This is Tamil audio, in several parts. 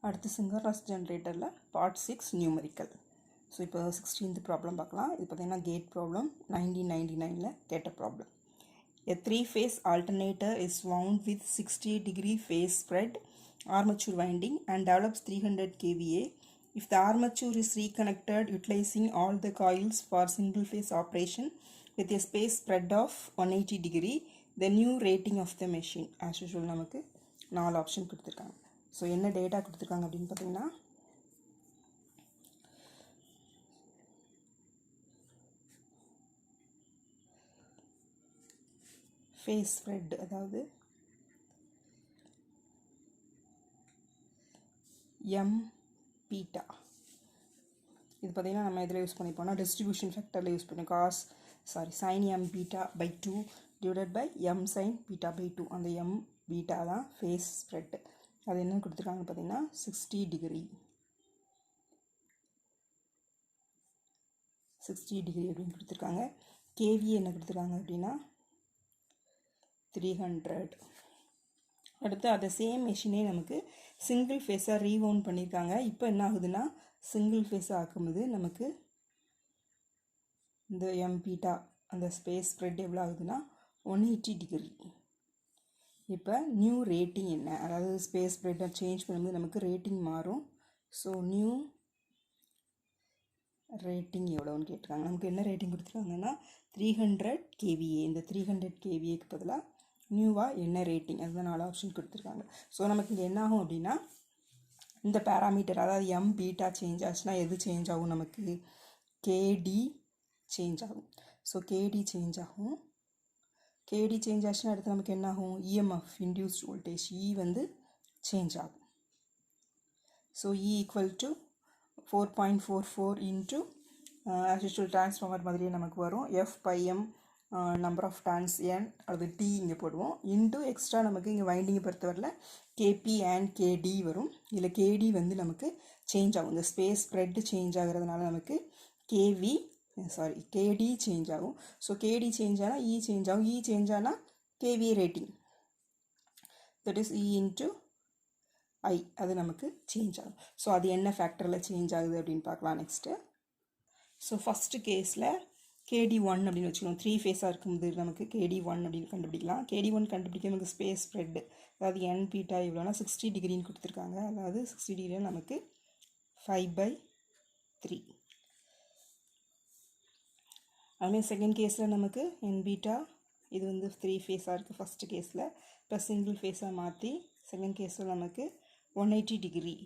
அடுத்து synchronous generatorல part 6 numerical. ஸோ இப்போ 16th ப்ராப்ளம் பார்க்கலாம். இது பார்த்தீங்கன்னா கேட் ப்ராப்ளம் 1999ல கேட்ட problem. A three-phase alternator is wound with 60-degree phase spread armature winding and develops 300 kVA. If the armature is reconnected utilizing all the coils for single-phase operation with a space spread of 180 degree, the new rating of the machine. As usual நமக்கு 4 ஆப்ஷன் கொடுத்துருக்காங்க. ஸோ என்ன டேட்டா கொடுத்துருக்காங்க அப்படின்னு பார்த்தீங்கன்னா ஃபேஸ் ஸ்ப்ரெட், அதாவது எம் பீட்டா. இது பார்த்தீங்கன்னா நம்ம இதில் யூஸ் பண்ணிப்போம்னா டிஸ்ட்ரிபியூஷன் ஃபேக்டரில் யூஸ் பண்ணி sine m beta by 2 divided by m sine beta by 2. அந்த எம் பீட்டா தான் ஃபேஸ் ஸ்ப்ரெட். அது என்ன கொடுத்துருக்காங்கன்னு பார்த்தீங்கன்னா 60 டிகிரி அப்படின்னு கொடுத்துருக்காங்க. கேவி என்ன கொடுத்துருக்காங்க அப்படின்னா 300. அடுத்து அதை சேம் மெஷினே நமக்கு சிங்கிள் ஃபேஸாக ரீவவுண்ட் பண்ணியிருக்காங்க. இப்போ என்ன ஆகுதுன்னா சிங்கிள் ஃபேஸாக ஆக்கும்போது நமக்கு இந்த எம்பீட்டா அந்த ஸ்பேஸ் ஸ்ப்ரெட் எவ்வளோ ஆகுதுன்னா 180 டிகிரி. இப்போ நியூ ரேட்டிங் என்ன, அதாவது ஸ்பேஸ் ஸ்ப்ரெட்டை சேஞ்ச் பண்ணும்போது நமக்கு ரேட்டிங் மாறும். ஸோ நியூ ரேட்டிங் எவ்வளோன்னு கேட்டிருக்காங்க. நமக்கு என்ன ரேட்டிங் கொடுத்துருக்காங்கன்னா 300 kVA. இந்த 300 kVAக்கு பதிலாக நியூவாக என்ன ரேட்டிங், அதுதான் 4 ஆப்ஷன் கொடுத்துருக்காங்க. ஸோ நமக்கு இங்கே என்ன ஆகும் அப்படின்னா இந்த பேராமீட்டர், அதாவது எம் பீட்டா சேஞ்ச் ஆச்சுன்னா எது சேஞ்ச் ஆகும், நமக்கு கேடி சேஞ்ச் ஆகும். ஸோ கேடி சேஞ்ச் ஆகும். கேடி சேஞ்ச் ஆச்சுன்னா அடுத்து நமக்கு என்ன ஆகும், இஎம்எஃப் இன்டியூஸ்ட் வோல்டேஜ் இ வந்து சேஞ்ச் ஆகும். So E equal to 4.44 into as usual transformer மாதிரியே நமக்கு வரும் F phi M number of turns N, அது டி இங்கே போடுவோம். இன்ட்டு எக்ஸ்ட்ரா நமக்கு இங்கே வைண்டிங்கை பொறுத்தவரையில் கேபி அண்ட் கேடி வரும். இதில் கேடி வந்து நமக்கு சேஞ்ச் ஆகும். இந்த ஸ்பேஸ் ஸ்ப்ரெட் சேஞ்ச் ஆகிறதுனால நமக்கு கேடி சேஞ்ச் ஆகும். ஸோ கேடி சேஞ்ச் ஆனால் இ சேஞ்ச் ஆகும். இ சேஞ்ச் ஆனால் KV rating, that is E into I, அது நமக்கு சேஞ்ச் ஆகும். ஸோ அது என்ன ஃபேக்டரில் சேஞ்ச் ஆகுது அப்படின்னு பார்க்கலாம் நெக்ஸ்ட்டு. ஸோ ஃபஸ்ட்டு கேஸில் KD1 அப்படின்னு வச்சுக்கணும். 3 ஃபேஸாக இருக்கும்போது நமக்கு KD1 அப்படின்னு கண்டுபிடிக்கலாம். KD1 கண்டுபிடிக்க நமக்கு ஸ்பேஸ் ஸ்ப்ரெட், அதாவது என் பீட்டா இவ்வளோனா 60 டிகிரின்னு கொடுத்துருக்காங்க. அதாவது 60 டிகிரியில் நமக்கு 5/3. அதுமாதிரி செகண்ட் கேஸில் நமக்கு என் பீட்டா இது வந்து 3 ஃபேஸாக இருக்குது ஃபஸ்ட்டு கேஸில். இப்போ சிங்கிள் ஃபேஸாக மாற்றி செகண்ட் கேஸில் நமக்கு 180 டிகிரி.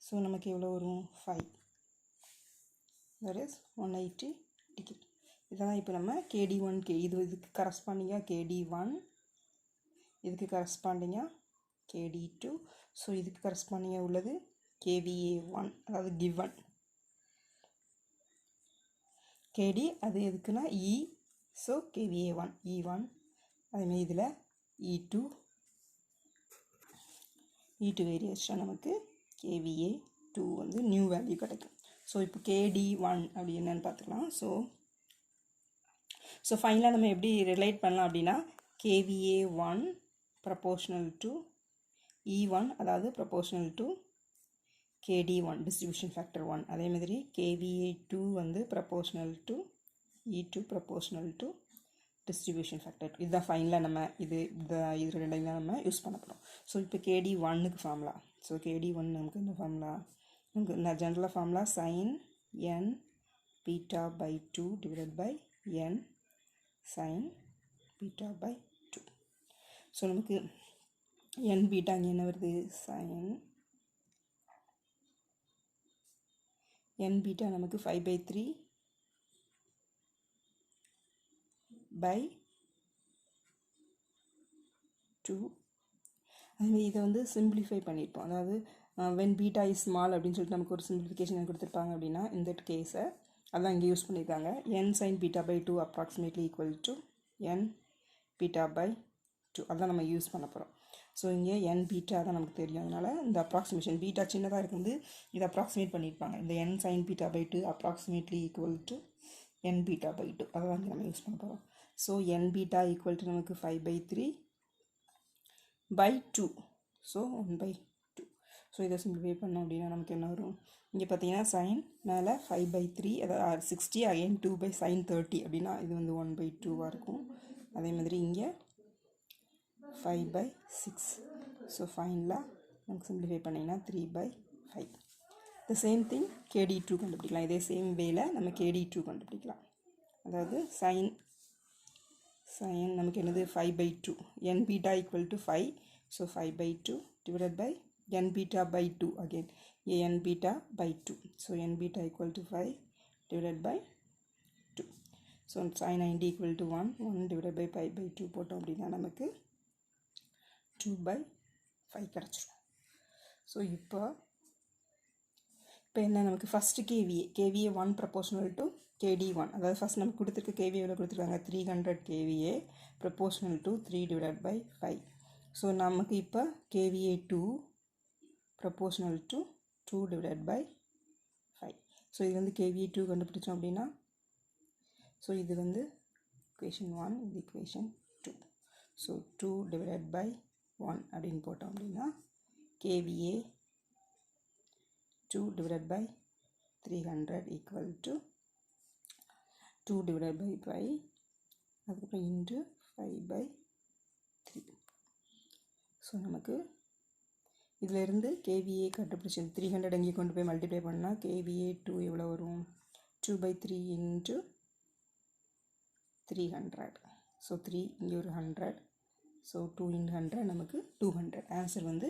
ஸோ நமக்கு எவ்வளோ வரும் 5, that is 180 டிகிரி. இதெல்லாம் இப்போ நம்ம KD1 இதுக்கு கரஸ்பாண்டிங்காக KD1, இதுக்கு கரஸ்பாண்டிங்காக KD2, ஸோ இதுக்கு கரஸ்பாண்டிங்காக உள்ளது KVA1, அதாவது கிவன் KD, அது எதுக்குன்னா E, ஸோ KVA1 E1. அதேமாதிரி இதில் E2 வேரியேஷன் நமக்கு KVA2 வந்து நியூ வேல்யூ கிடைக்கும். ஸோ இப்போ KD1 அப்படி என்னன்னு பார்த்துக்கலாம். ஸோ ஃபைனலாக நம்ம எப்படி ரிலேட் பண்ணலாம் அப்படின்னா KVA1 ப்ரப்போர்ஷனல் டு E1, அதாவது proportional to KD1 distribution factor 1. அதே மாதிரி KVA2 வந்து proportional to E2 proportional to distribution factor 2. இதுதான் ஃபைனலாக நம்ம இது ரெண்டையும் தான் நம்ம யூஸ் பண்ண போகிறோம். ஸோ இப்போ KD1க்கு ஃபார்முலா. ஸோ KD1 நமக்கு இந்த ஃபார்முலா நமக்கு நான் ஜென்ரலாக formula sine n beta by 2 divided by n sine beta by 2. So நமக்கு என் பீட்டா இங்கே என்ன வருது, சைன் என் பீட்டா நமக்கு 5/3 பை 2. அதுமாதிரி இதை வந்து சிம்பிளிஃபை பண்ணியிருப்போம். அதாவது வென் பீட்டா இஸ் ஸ்மால் அப்படின்னு சொல்லிட்டு நமக்கு ஒரு சிம்பிளிஃபிகேஷன் கொடுத்துருப்பாங்க அப்படின்னா இந்த கேஸை அதான் இங்கே யூஸ் பண்ணியிருக்காங்க. N sine beta by 2 approximately equal to N beta by 2, அதான் நம்ம யூஸ் பண்ண போகிறோம். ஸோ இங்கே என் பீட்டா தான் நமக்கு தெரியும். அதனால் இந்த அப்ராக்சிமேஷன் பீட்டா சின்னதாக இருக்கும்போது இதை அப்ராக்சிமேட் பண்ணியிருப்பாங்க. இந்த N sine beta by 2 approximately equal to N beta by 2, அதை தான் நம்ம யூஸ் பண்ண போகிறோம். So N beta equal to நமக்கு 5/3 by 2, so 1/2. ஸோ இதை சிம்பிளிஃபை பண்ணோம் அப்படின்னா நமக்கு என்ன வரும்? இங்கே பார்த்தீங்கன்னா சைன் மேலே 5/3, அதாவது 60, அகைன் 2/sin 30 அப்படின்னா இது வந்து 1/2 இருக்கும். அதே மாதிரி இங்கே 5/6. ஸோ ஃபைனலாக நமக்கு சிம்பிளிஃபை பண்ணிங்கன்னா 3/5. த சேம் திங் KD2 கண்டுபிடிக்கலாம். இதே சேம் வேல நம்ம KD2 கண்டுபிடிக்கலாம். அதாவது சைன் நமக்கு என்னது 5/2, n beta equal to 5, so 5/2 divided by n beta by 2, again n beta by 2, so n beta equal to 5 divided by 2, so sin 90 equal to 1 divided by 5/2 போட்டோம் அப்படின்னா நமக்கு 2/5 கிடச்சிரும். ஸோ இப்போ என்ன நமக்கு first KVA 1 proportional to KD1, அதாவது ஃபஸ்ட் நமக்கு கொடுத்துருக்க KVA எவ்வளோ கொடுத்துருக்காங்க? 300 KVA proportional to 3 divided by 5. So நமக்கு இப்போ KVA 2 proportional to 2 divided by 5. So இது வந்து KVA 2 கண்டுபிடிச்சோம் அப்படின்னா, ஸோ இது வந்து equation 1, இது equation 2. ஸோ 2 divided by 1 அப்படின்னு போட்டோம் அப்படின்னா KVA 2 divided by 300 equal to 2 divided by 5, அதுக்கப்புறம் into 5/3. ஸோ நமக்கு இதிலிருந்து KVA கண்டுபிடிச்சி 300 அங்கே கொண்டு போய் மல்டிப்ளை பண்ணால் KVA 2 எவ்வளோ வரும்? 2/3 into 300. ஸோ 3 இங்கே ஒரு 100, ஸோ 2 into 100 நமக்கு 200. ஆன்சர் வந்து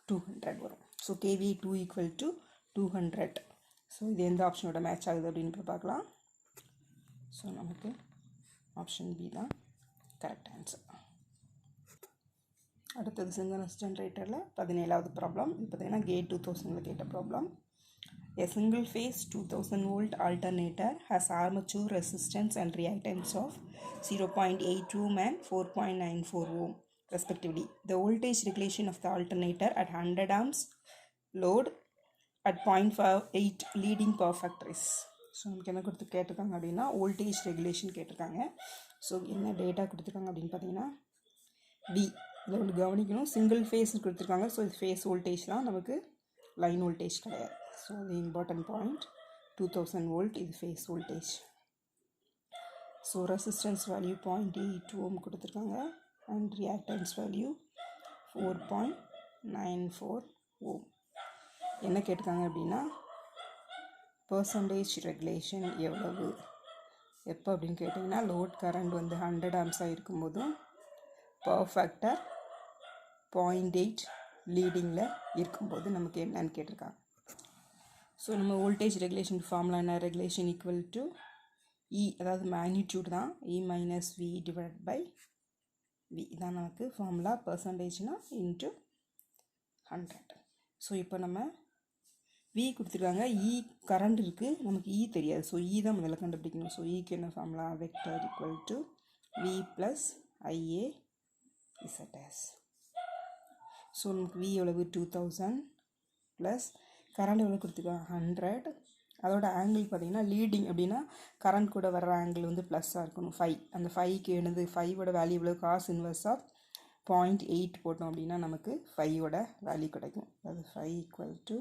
200 வரும். So KVA 2 equal to 200. So இது எந்த ஆப்ஷனோட மேட்ச் ஆகுது அப்படின்னு பார்க்கலாம். ஸோ நமக்கு ஆப்ஷன் பி தான் கரெக்ட் ஆன்சர். அடுத்தது சிங்க்ரோனஸ் ஜென்ரேட்டரில் 17வது ப்ராப்ளம். இது பார்த்தீங்கன்னா கேட் 2000 கேட்ட problem. A single phase 2000 volt alternator has armature resistance and reactance of 0.8 ohm and 4.94 ohm respectively. The voltage regulation of the alternator at 100 amps load at 0.58 leading power factor is. So நமக்கு என்ன கேட்டிருக்காங்க அப்படின்னா வோல்டேஜ் ரெகுலேஷன் கேட்டிருக்காங்க. ஸோ என்ன டேட்டா கொடுத்துருக்காங்க அப்படின்னு பார்த்தீங்கன்னா பி, இதை ஒன்று கவனிக்கணும், சிங்கிள் ஃபேஸ் கொடுத்துருக்காங்க. ஸோ இது ஃபேஸ் வோல்டேஜ் தான், நமக்கு லைன் வோல்டேஜ் கிடையாது. ஸோ அது இம்பார்ட்டன்ட் பாயிண்ட். 2000 வோல்ட் இது face voltage. So resistance value 0.8 ஓம் கொடுத்துருக்காங்க அண்ட் ரியாக்டன்ஸ் வேல்யூ 4.94 ஓம். என்ன கேட்டிருக்காங்க அப்படின்னா பர்சன்டேஜ் ரெகுலேஷன் எவ்வளவு எப்போ அப்படின்னு கேட்டிங்கன்னா லோட் கரண்ட் வந்து 100 ஆம்ஸாக இருக்கும்போதும் பவர் ஃபேக்டர் 0.8 லீடிங்கில் இருக்கும்போது நமக்கு என்னன்னு கேட்டிருக்காங்க. ஸோ நம்ம வோல்டேஜ் ரெகுலேஷன் ஃபார்முலா என்ன? ரெகுலேஷன் ஈக்குவல் டு இ, அதாவது மேக்னிடியூட் தான், E minus V divide by V இதான் நமக்கு ஃபார்முலா. பர்சன்டேஜ்னால் இன்ட்டு 100. ஸோ இப்போ நம்ம வி கொடுத்துருக்காங்க, இ கரண்ட் இருக்குது, நமக்கு இ தெரியாது. ஸோ இ தான் முதல்ல கண்டுபிடிக்கணும். ஸோ இக்கு என்ன formula? Vector equal to v plus IA ZS. So நமக்கு வி எவ்வளவு? 2000 ப்ளஸ் கரண்ட் எவ்வளோ கொடுத்துருக்காங்க? 100. அதோட ஆங்கிள் பார்த்திங்கன்னா லீடிங் அப்படின்னா கரண்ட் கூட வர்ற ஆங்கிள் வந்து ப்ளஸ்ஸாக இருக்கணும் 5. அந்த 5க்கு என்னது? 5ஓட வேல்யூ எவ்வளோ? காஸ் இன்வர்ஸ் ஆஃப் 0.8 போட்டோம் அப்படின்னா நமக்கு 5ஓட வேல்யூ கிடைக்கும். அதாவது 5 equal to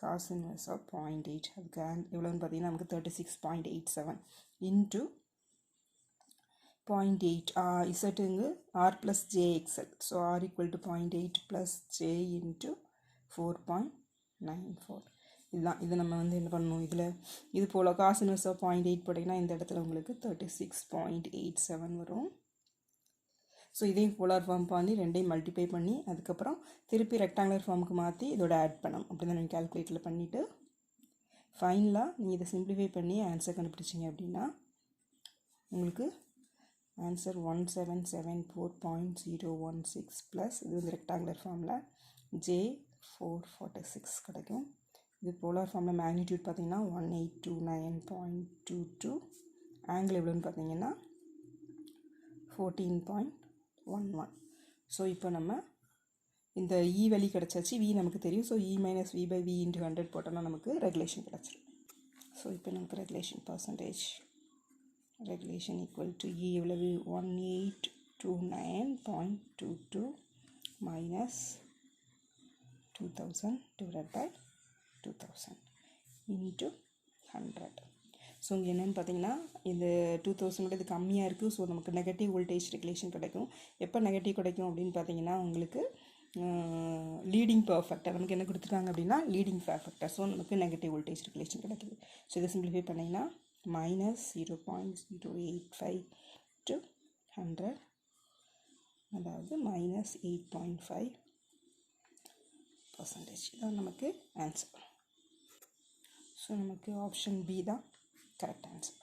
cos inverse of 0.8. அதுக்கு எவ்வளோன்னு பார்த்தீங்கன்னா நமக்கு 36.87 இன்ட்டு 0.8 இசட்டுங்கு R plus J X L. So R equal to 0.8 plus J into 4.94. இதுதான். இது நம்ம வந்து என்ன பண்ணணும், இதில் இது போல் காஸ் இன்வர்ஸ் ஆஃப் 0.8 போட்டிங்கன்னா இந்த இடத்துல உங்களுக்கு 36.87 வரும். ஸோ இதையும் போலார் ஃபார்ம் பண்ணி ரெண்டையும் மல்டிப்ளை பண்ணி அதுக்கப்புறம் திருப்பி ரெக்டாங்குலர் ஃபார்முக்கு மாற்றி இதோட ஆட் பண்ணணும். அப்படி தான் நீங்கள் கால்குலேட்டரில் பண்ணிவிட்டு ஃபைனலாக நீங்கள் இதை சிம்பிளிஃபை பண்ணி ஆன்சர் கண்டுபிடிச்சிங்க அப்படின்னா உங்களுக்கு ஆன்சர் 1774.016 ப்ளஸ் இது வந்து ரெக்டாங்குலர் ஃபார்மில் J446 கிடைக்கும். இது போலார் ஃபார்மில் மேக்னிடியூட் பார்த்திங்கன்னா 1829.22, ஆங்கிள் எவ்வளோன்னு பார்த்தீங்கன்னா 14.11. ஸோ இப்போ நம்ம இந்த இ வேல்யூ கிடச்சாச்சு, வி நமக்கு தெரியும். So E minus V by V into 100 போட்டோம்னா நமக்கு ரெகுலேஷன் கிடச்சிரும். ஸோ இப்போ நமக்கு regulation percentage regulation equal to E எவ்வளவு? 1829.22 minus 2000 divided by 2000 into 100. So இங்கே என்னென்னு பார்த்தீங்கன்னா இது 2000 இது கம்மியாக இருக்குது. ஸோ நமக்கு நெகட்டிவ் வோல்டேஜ் ரெகுலேஷன் கிடைக்கும். எப்போ நெகட்டிவ் கிடைக்கும் அப்படின்னு பார்த்தீங்கன்னா உங்களுக்கு லீடிங் பர்ஃபெக்டாக நமக்கு என்ன கொடுத்துருக்காங்க அப்படின்னா லீடிங் பர்ஃபெக்டாக. ஸோ நமக்கு நெகட்டிவ் வோல்டேஜ் ரெகுலேஷன் கிடைக்குது. ஸோ இதை சிம்பிளிஃபை பண்ணிங்கன்னா -0.085 to 100, அதாவது -8.5%. இதான் நமக்கு ஆன்சர். ஸோ நமக்கு ஆப்ஷன் பி தான் கரெக்ட் ஆன்சர்.